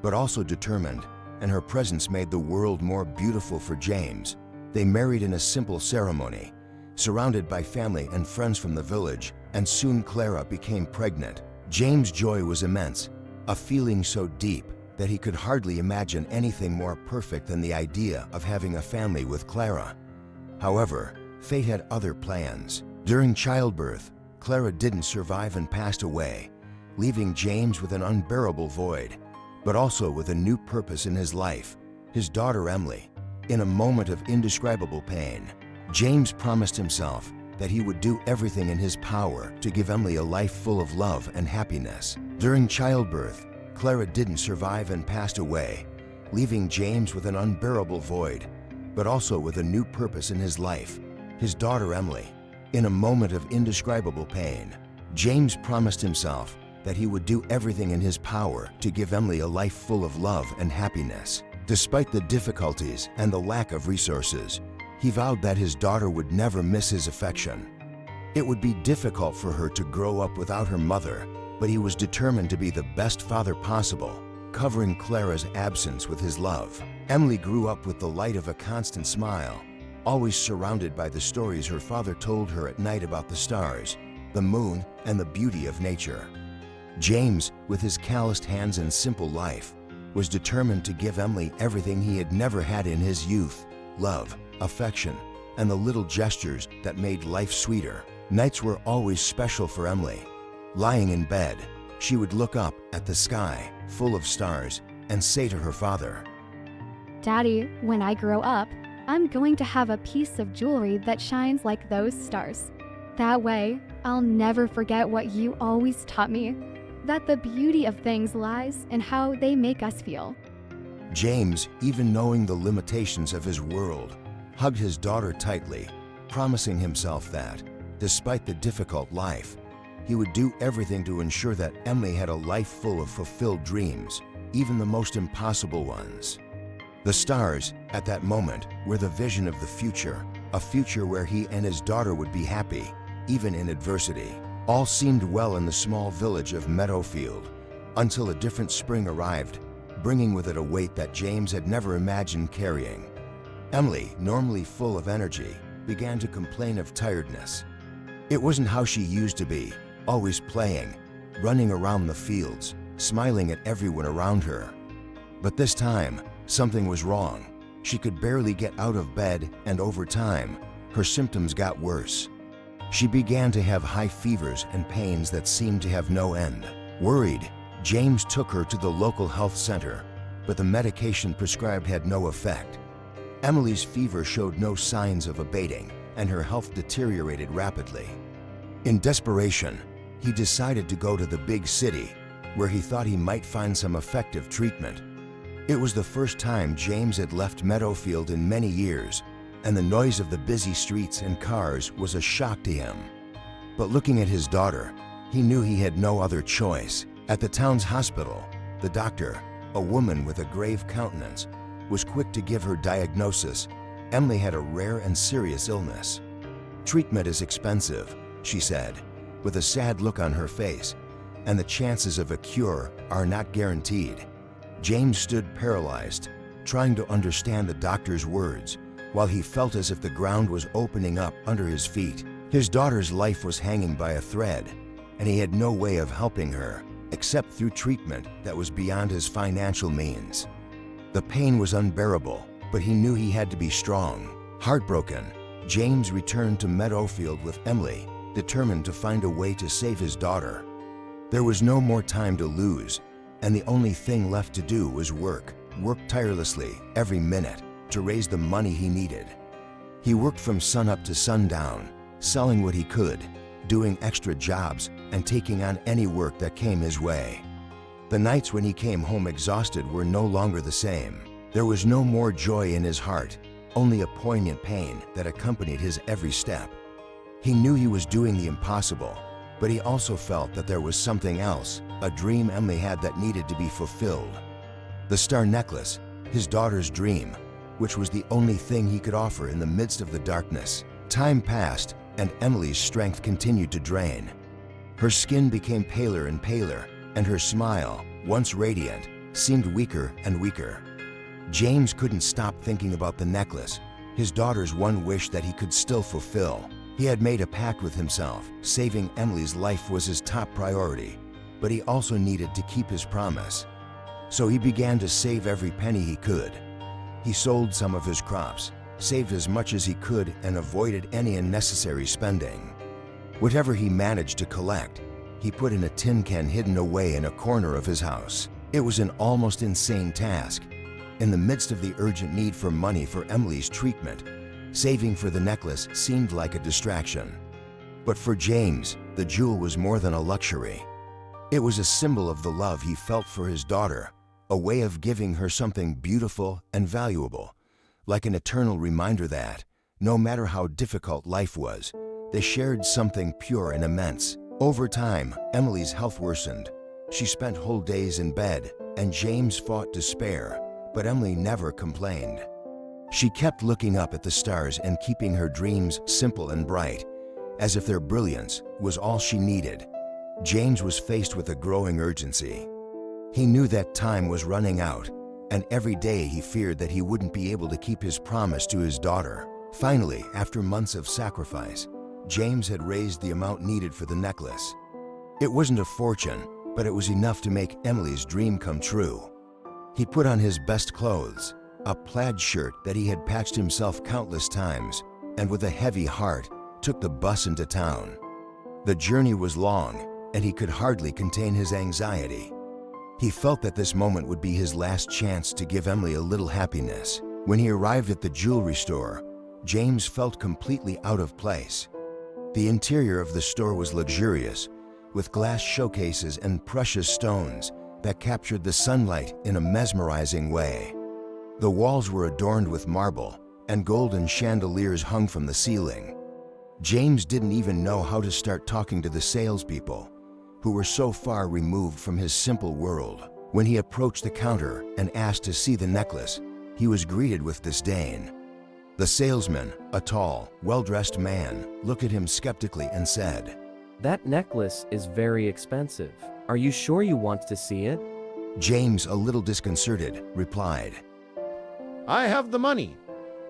but also determined, and her presence made the world more beautiful for James. They married in a simple ceremony, surrounded by family and friends from the village, and soon Clara became pregnant. James' joy was immense, a feeling so deep that he could hardly imagine anything more perfect than the idea of having a family with Clara. However, fate had other plans. During childbirth, Clara didn't survive and passed away, leaving James with an unbearable void, but also with a new purpose in his life, his daughter Emily. In a moment of indescribable pain, James promised himself that he would do everything in his power to give Emily a life full of love and happiness. During childbirth, Clara didn't survive and passed away, leaving James with an unbearable void, but also with a new purpose in his life, his daughter Emily. In a moment of indescribable pain, James promised himself that he would do everything in his power to give Emily a life full of love and happiness. Despite the difficulties and the lack of resources, he vowed that his daughter would never miss his affection. It would be difficult for her to grow up without her mother, but he was determined to be the best father possible, covering Clara's absence with his love. Emily grew up with the light of a constant smile, always surrounded by the stories her father told her at night about the stars, the moon, and the beauty of nature. James, with his calloused hands and simple life, was determined to give Emily everything he had never had in his youth: love, affection, and the little gestures that made life sweeter. Nights were always special for Emily. Lying in bed, she would look up at the sky, full of stars, and say to her father, "Daddy, when I grow up, I'm going to have a piece of jewelry that shines like those stars. That way, I'll never forget what you always taught me, that the beauty of things lies in how they make us feel." James, even knowing the limitations of his world, hugged his daughter tightly, promising himself that, despite the difficult life, he would do everything to ensure that Emily had a life full of fulfilled dreams, even the most impossible ones. The stars, at that moment, were the vision of the future, a future where he and his daughter would be happy, even in adversity. All seemed well in the small village of Meadowfield, until a different spring arrived, bringing with it a weight that James had never imagined carrying. Emily, normally full of energy, began to complain of tiredness. It wasn't how she used to be, always playing, running around the fields, smiling at everyone around her. But this time, something was wrong. She could barely get out of bed, and over time, her symptoms got worse. She began to have high fevers and pains that seemed to have no end. Worried, James took her to the local health center, but the medication prescribed had no effect. Emily's fever showed no signs of abating, and her health deteriorated rapidly. In desperation, he decided to go to the big city, where he thought he might find some effective treatment. It was the first time James had left Meadowfield in many years, and the noise of the busy streets and cars was a shock to him. But looking at his daughter, he knew he had no other choice. At the town's hospital, the doctor, a woman with a grave countenance, was quick to give her diagnosis. Emily had a rare and serious illness. "Treatment is expensive," she said, with a sad look on her face, "and the chances of a cure are not guaranteed." James stood paralyzed, trying to understand the doctor's words, while he felt as if the ground was opening up under his feet. His daughter's life was hanging by a thread, and he had no way of helping her, except through treatment that was beyond his financial means. The pain was unbearable, but he knew he had to be strong. Heartbroken, James returned to Meadowfield with Emily, determined to find a way to save his daughter. There was no more time to lose, and the only thing left to do was work tirelessly every minute to raise the money he needed. He worked from sunup to sundown, selling what he could, doing extra jobs, and taking on any work that came his way. The nights when he came home exhausted were no longer the same. There was no more joy in his heart, only a poignant pain that accompanied his every step. He knew he was doing the impossible, but he also felt that there was something else, a dream Emily had that needed to be fulfilled. The star necklace, his daughter's dream, which was the only thing he could offer in the midst of the darkness. Time passed, and Emily's strength continued to drain. Her skin became paler and paler, and her smile, once radiant, seemed weaker and weaker. James couldn't stop thinking about the necklace, his daughter's one wish that he could still fulfill. He had made a pact with himself. Saving Emily's life was his top priority, but he also needed to keep his promise. So he began to save every penny he could. He sold some of his crops, saved as much as he could, and avoided any unnecessary spending. Whatever he managed to collect, he put in a tin can hidden away in a corner of his house. It was an almost insane task. In the midst of the urgent need for money for Emily's treatment, saving for the necklace seemed like a distraction. But for James, the jewel was more than a luxury. It was a symbol of the love he felt for his daughter, a way of giving her something beautiful and valuable, like an eternal reminder that, no matter how difficult life was, they shared something pure and immense. Over time, Emily's health worsened. She spent whole days in bed, and James fought despair, but Emily never complained. She kept looking up at the stars and keeping her dreams simple and bright, as if their brilliance was all she needed. James was faced with a growing urgency. He knew that time was running out, and every day he feared that he wouldn't be able to keep his promise to his daughter. Finally, after months of sacrifice, James had raised the amount needed for the necklace. It wasn't a fortune, but it was enough to make Emily's dream come true. He put on his best clothes, a plaid shirt that he had patched himself countless times, and with a heavy heart, took the bus into town. The journey was long, and he could hardly contain his anxiety. He felt that this moment would be his last chance to give Emily a little happiness. When he arrived at the jewelry store, James felt completely out of place. The interior of the store was luxurious, with glass showcases and precious stones that captured the sunlight in a mesmerizing way. The walls were adorned with marble, and golden chandeliers hung from the ceiling. James didn't even know how to start talking to the salespeople, who were so far removed from his simple world. When he approached the counter and asked to see the necklace, he was greeted with disdain. The salesman, a tall, well-dressed man, looked at him skeptically and said, "That necklace is very expensive. Are you sure you want to see it?" James, a little disconcerted, replied, "I have the money.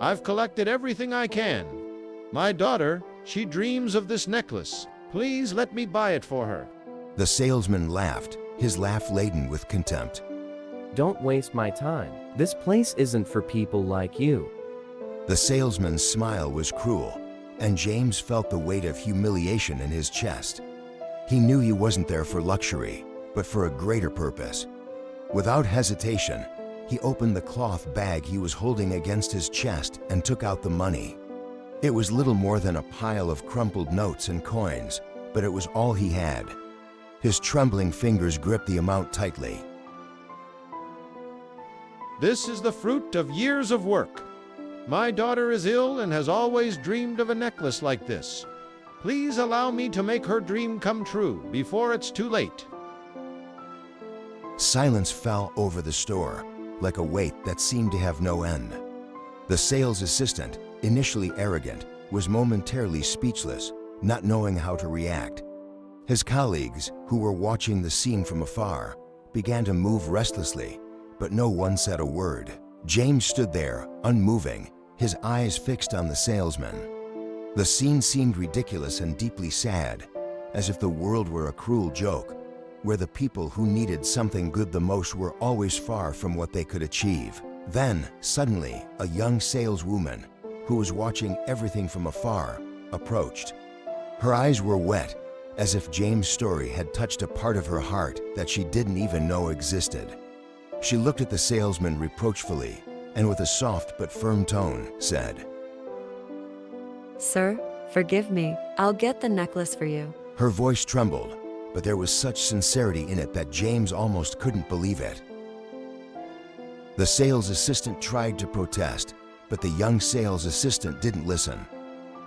I've collected everything I can. My daughter, she dreams of this necklace. Please let me buy it for her." The salesman laughed, his laugh laden with contempt. "Don't waste my time. This place isn't for people like you." The salesman's smile was cruel, and James felt the weight of humiliation in his chest. He knew he wasn't there for luxury, but for a greater purpose. Without hesitation, he opened the cloth bag he was holding against his chest and took out the money. It was little more than a pile of crumpled notes and coins, but it was all he had. His trembling fingers gripped the amount tightly. "This is the fruit of years of work. My daughter is ill and has always dreamed of a necklace like this. Please allow me to make her dream come true before it's too late." Silence fell over the store, like a weight that seemed to have no end. The sales assistant, initially arrogant, was momentarily speechless, not knowing how to react. His colleagues, who were watching the scene from afar, began to move restlessly, but no one said a word. James stood there, unmoving, his eyes fixed on the salesman. The scene seemed ridiculous and deeply sad, as if the world were a cruel joke, where the people who needed something good the most were always far from what they could achieve. Then, suddenly, a young saleswoman, who was watching everything from afar, approached. Her eyes were wet, as if James' story had touched a part of her heart that she didn't even know existed. She looked at the salesman reproachfully, and with a soft but firm tone, said, "Sir, forgive me. I'll get the necklace for you." Her voice trembled, but there was such sincerity in it that James almost couldn't believe it. The sales assistant tried to protest, but the young sales assistant didn't listen.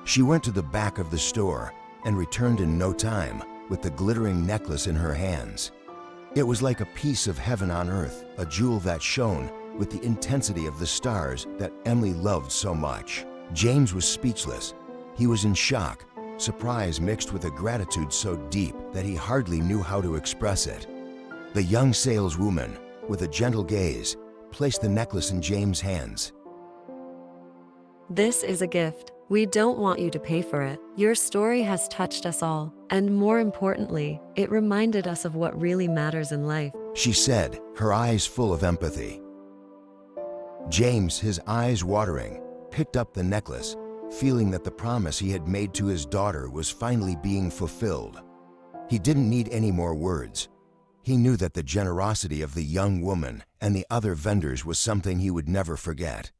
She went to the back of the store and returned in no time with the glittering necklace in her hands. It was like a piece of heaven on earth, a jewel that shone with the intensity of the stars that Emily loved so much. James was speechless. He was in shock, surprise mixed with a gratitude so deep that he hardly knew how to express it. The young saleswoman, with a gentle gaze, placed the necklace in James' hands. This is a gift. We don't want you to pay for it. Your story has touched us all, and more importantly, it reminded us of what really matters in life. She said, her eyes full of empathy. James, his eyes watering, picked up the necklace, feeling that the promise he had made to his daughter was finally being fulfilled. He didn't need any more words. He knew that the generosity of the young woman and the other vendors was something he would never forget.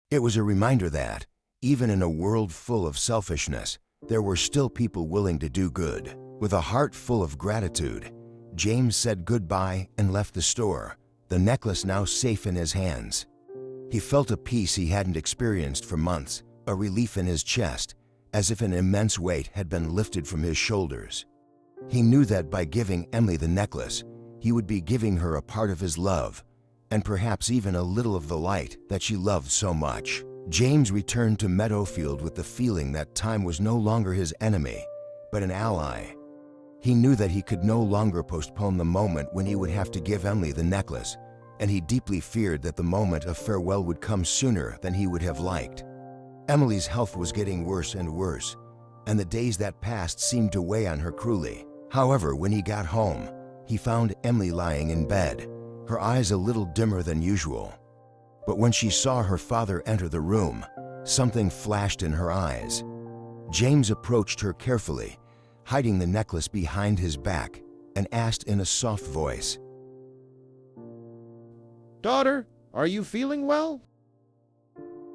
It was a reminder that, even in a world full of selfishness, there were still people willing to do good. With a heart full of gratitude, James said goodbye and left the store, the necklace now safe in his hands. He felt a peace he hadn't experienced for months, a relief in his chest, as if an immense weight had been lifted from his shoulders. He knew that by giving Emily the necklace, he would be giving her a part of his love, and perhaps even a little of the light that she loved so much. James returned to Meadowfield with the feeling that time was no longer his enemy, but an ally. He knew that he could no longer postpone the moment when he would have to give Emily the necklace, and he deeply feared that the moment of farewell would come sooner than he would have liked. Emily's health was getting worse and worse, and the days that passed seemed to weigh on her cruelly. However, when he got home, he found Emily lying in bed, her eyes a little dimmer than usual. But when she saw her father enter the room, something flashed in her eyes. James approached her carefully, hiding the necklace behind his back, and asked in a soft voice, "Daughter, are you feeling well?"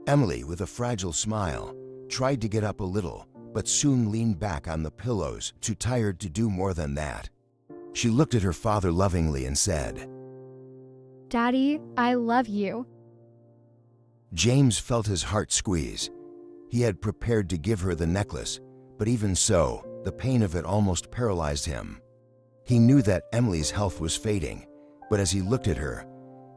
Emily, with a fragile smile, tried to get up a little, but soon leaned back on the pillows, too tired to do more than that. She looked at her father lovingly and said, Daddy, I love you. James felt his heart squeeze. He had prepared to give her the necklace, but even so, the pain of it almost paralyzed him. He knew that Emily's health was fading, but as he looked at her,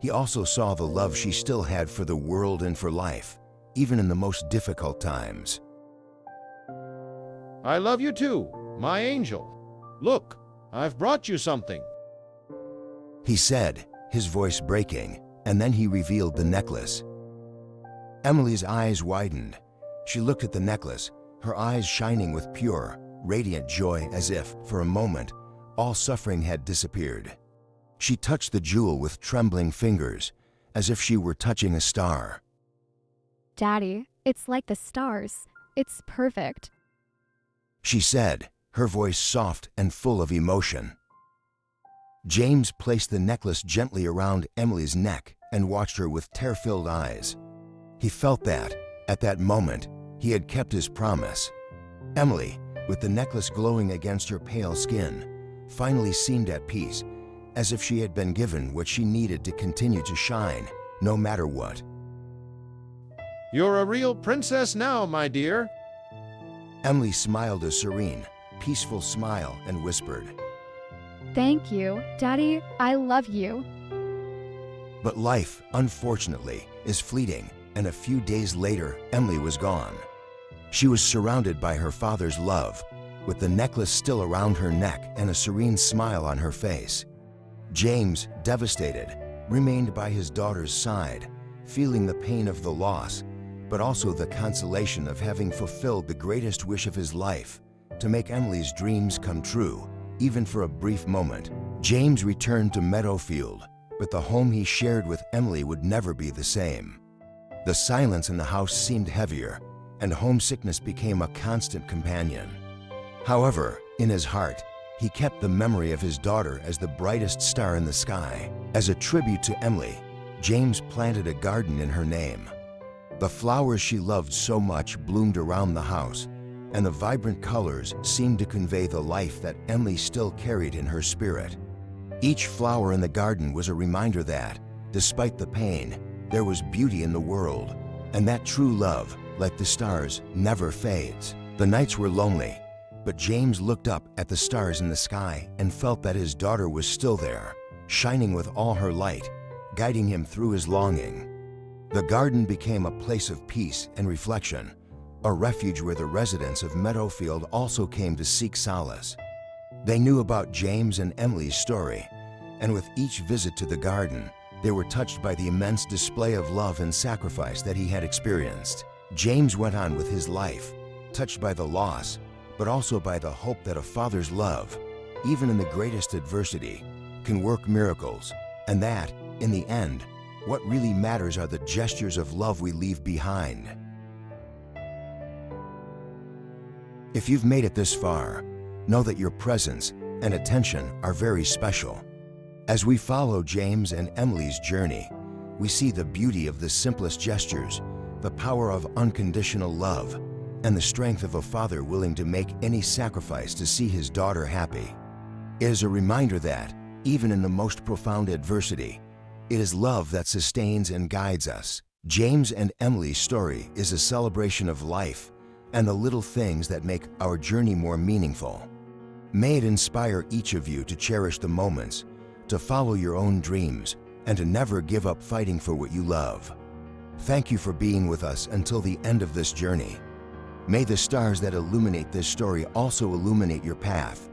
he also saw the love she still had for the world and for life, even in the most difficult times. "I love you too, my angel. Look, I've brought you something," he said, his voice breaking, and then he revealed the necklace. Emily's eyes widened. She looked at the necklace, her eyes shining with pure, radiant joy as if, for a moment, all suffering had disappeared. She touched the jewel with trembling fingers, as if she were touching a star. Daddy, it's like the stars. It's perfect. She said, her voice soft and full of emotion. James placed the necklace gently around Emily's neck and watched her with tear-filled eyes. He felt that, at that moment, he had kept his promise. Emily, with the necklace glowing against her pale skin, finally seemed at peace, as if she had been given what she needed to continue to shine, no matter what. "You're a real princess now, my dear." Emily smiled a serene, peaceful smile and whispered, Thank you. Daddy, I love you. "But life, unfortunately, is fleeting, and a few days later, Emily was gone. She was surrounded by her father's love, with the necklace still around her neck and a serene smile on her face. James, devastated, remained by his daughter's side, feeling the pain of the loss, but also the consolation of having fulfilled the greatest wish of his life, to make Emily's dreams come true, even for a brief moment. James returned to Meadowfield, but the home he shared with Emily would never be the same. The silence in the house seemed heavier, and homesickness became a constant companion. However, in his heart, he kept the memory of his daughter as the brightest star in the sky. As a tribute to Emily, James planted a garden in her name. The flowers she loved so much bloomed around the house, and the vibrant colors seemed to convey the life that Emily still carried in her spirit. Each flower in the garden was a reminder that, despite the pain, there was beauty in the world, and that true love, like the stars, never fades. The nights were lonely, but James looked up at the stars in the sky and felt that his daughter was still there, shining with all her light, guiding him through his longing. The garden became a place of peace and reflection, a refuge where the residents of Meadowfield also came to seek solace. They knew about James and Emily's story, and with each visit to the garden, They were touched by the immense display of love and sacrifice that he had experienced. James went on with his life, touched by the loss, but also by the hope that a father's love, even in the greatest adversity, can work miracles, and that, in the end, what really matters are the gestures of love we leave behind. If you've made it this far, know that your presence and attention are very special. As we follow James and Emily's journey, we see the beauty of the simplest gestures, the power of unconditional love, and the strength of a father willing to make any sacrifice to see his daughter happy. It is a reminder that, even in the most profound adversity, it is love that sustains and guides us. James and Emily's story is a celebration of life and the little things that make our journey more meaningful. May it inspire each of you to cherish the moments, to follow your own dreams, and to never give up fighting for what you love. Thank you for being with us until the end of this journey. May the stars that illuminate this story also illuminate your path,